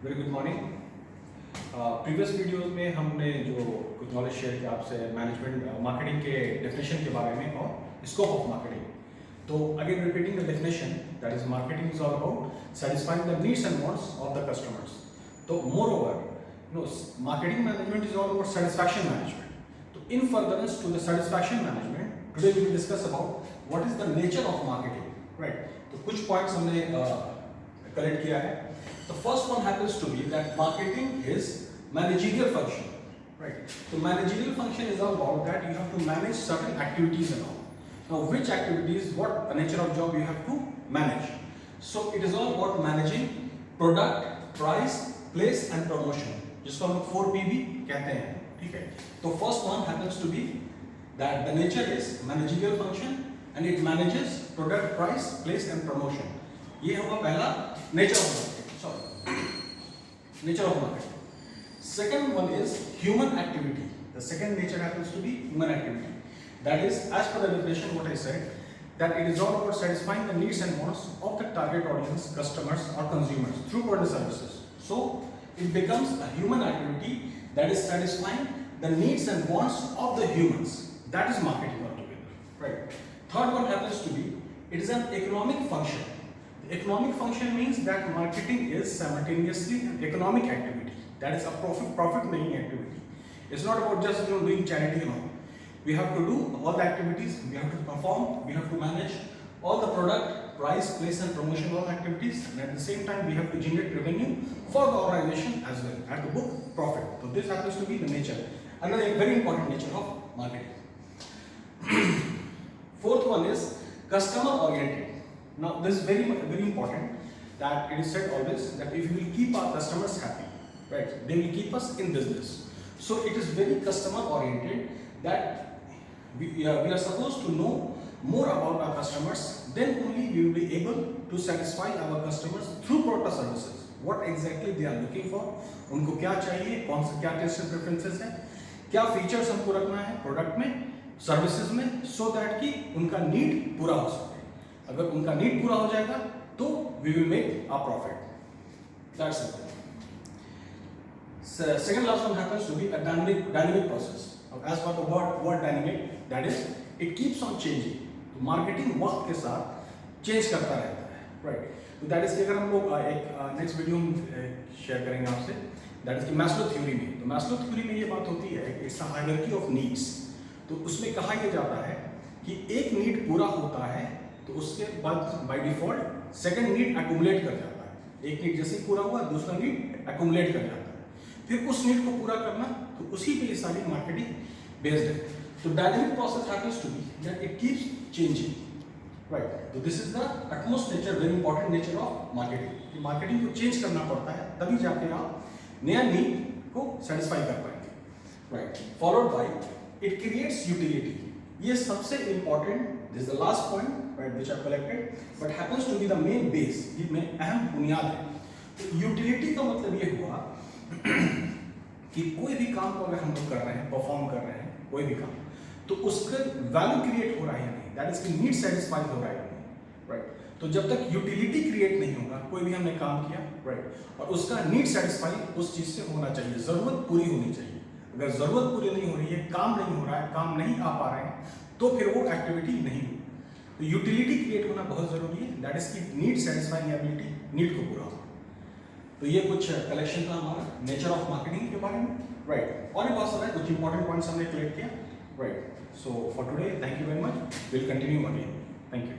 Very good morning. Previous videos में हमने जो कुछ नॉलेज शेयर किया आपसे मैनेजमेंट मार्केटिंग के डेफिनेशन के बारे में और स्कोप ऑफ मार्केटिंग। तो again repeating the definition, that is marketing is all about satisfying the needs and wants of the customers. So moreover, marketing management is all about satisfaction management. So in furtherance to the satisfaction management, today we will discuss about what is the nature of marketing, right? तो कुछ points हमने collect किया है. The first one happens to be that marketing is managerial function, right? So managerial function is all about that you have to manage certain activities and all. Now which activities, what nature of job you have to manage? So it is all about managing product, price, place and promotion, जिसको हम 4P भी कहते हैं, ठीक है? तो first one happens to be that the nature is managerial function and it manages product, price, place and promotion. ये होगा पहला nature of marketing. Nature of marketing. Second one is human activity. The second nature happens to be human activity. That is, as per the definition, what I said, that it is all about satisfying the needs and wants of the target audience, customers or consumers through product services. So it becomes a human activity that is satisfying the needs and wants of the humans. That is marketing altogether, right? Third one happens to be, it is an economic function. The economic function means that marketing is simultaneously an economic activity. That is a profit making activity. It's not about just doing charity and all. We have to do all the activities, we have to perform, we have to manage all the product, price, place and promotion, all activities, and at the same time we have to generate revenue for the organization as well, and to book profit. So this happens to be the nature, another very important nature of marketing. Fourth one is customer oriented. Now this is very important, that it is said always that if we will keep our customers happy, right, they will keep us in business. So it is very customer oriented, that we are supposed to know more about our customers, then only we will be able to satisfy our customers through product services. What exactly they are looking for, उनको क्या चाहिए, कौन सा क्या test preferences है, क्या features हमको रखना है प्रोडक्ट में, सर्विसेज में, सो दैट कि उनका नीड पूरा हो सके. अगर उनका नीड पूरा हो जाएगा तो we will make a profit. That's it. Second last one happens to be a dynamic process. As per the word dynamic, that is, it keeps on changing. तो मार्केटिंग वक्त के साथ चेंज करता रहता है, राइट? तो दैट इज, अगर हम लोग एक नेक्स्ट वीडियो शेयर करेंगे आपसे, दैट इज कि मैस्लो थ्योरी में. तो मैस्लो थ्योरी में ये बात होती है, it's a hierarchy of needs. तो उसमें कहा यह जाता है कि एक नीड पूरा होता है तो उसके बाद by default second need accumulate कर जाता है. एक नीड जैसे पूरा हुआ, दूसरा नीड एक्यूमुलेट कर जाता है, फिर उस नीड को पूरा करना, तो उसी पे ये सारी मार्केटिंग बेस्ड है. तो dynamic process happens to be that it keeps changing, right? तो this is the utmost nature, very important nature of marketing. Marketing को चेंज करना पड़ता है, तभी जाके आप नया नीड को सेटिस्फाई कर पाएंगे, right? Followed by it creates utility. ये सबसे important, this is the last point, right, which I collected, but happens to be the main base. ये में अहम बुनियाद है. तो यूटिलिटी का मतलब ये हुआ कि कोई भी काम को अगर हम लोग कर रहे हैं, परफॉर्म कर रहे हैं कोई भी काम, तो उसका वैल्यू क्रिएट हो रहा है या नहीं, दैट इज कि नीड सेटिस्फाई हो रहा है या नहीं, राइट? तो जब तक यूटिलिटी क्रिएट नहीं होगा, कोई भी हमने काम किया, राइट, और उसका नीड सेटिस्फाई उस चीज से होना चाहिए, जरूरत पूरी होनी चाहिए. अगर जरूरत पूरी नहीं हो रही है, काम नहीं हो रहा है, काम नहीं आ पा रहे हैं, तो फिर वो एक्टिविटी नहीं हुई. तो यूटिलिटी क्रिएट होना बहुत जरूरी है, दैट इज की नीड सेटिस्फाइंग एबिलिटी, नीड को पूरा होना. तो ये कुछ कलेक्शन था हमारा नेचर ऑफ मार्केटिंग के बारे में, राइट? और भी बहुत सारा कुछ इंपॉर्टेंट पॉइंट्स हमने कलेक्ट किया, right? So for today, thank you very much. Will continue again. Thank you.